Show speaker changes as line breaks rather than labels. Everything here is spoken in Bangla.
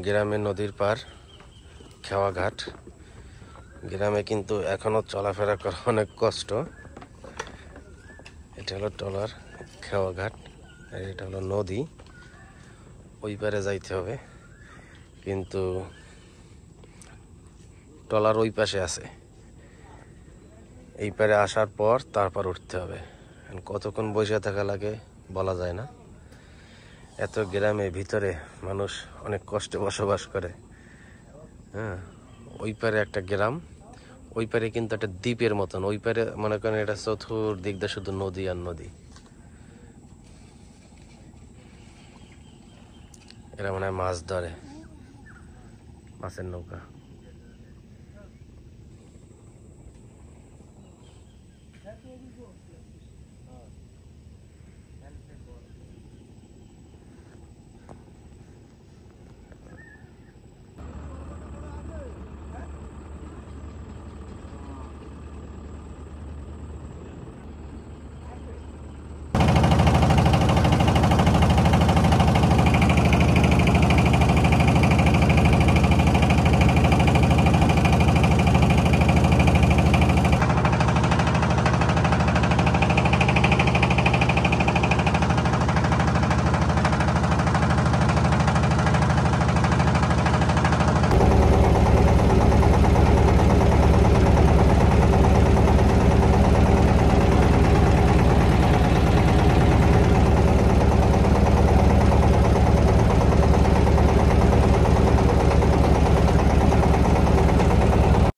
গ্রামে নদীর পার খেওয়াঘাট। গ্রামে কিন্তু এখনো চলাফেরা করা অনেক কষ্ট। এটা হলো টলার খেওয়াঘাট, আর এটা হলো নদী। ওই পারে যাইতে হবে, কিন্তু টলার ওই পাশে আছে। এই পারে আসার পর তারপর উঠতে হবে। কতক্ষণ বসে থাকা লাগে বলা যায় না। এত গ্রামে ভিতরে মানুষ অনেক কষ্টে বসবাস করে। হ্যাঁ, ওই পারে একটা গ্রাম, ওই পারে কিন্তু একটা দ্বীপের মতন। ওই পারে মনে করেন এটা চতুর্দিক দিয়ে শুধু নদী আর নদী। এরা মনে হয় মাছ ধরে, মাছের নৌকা।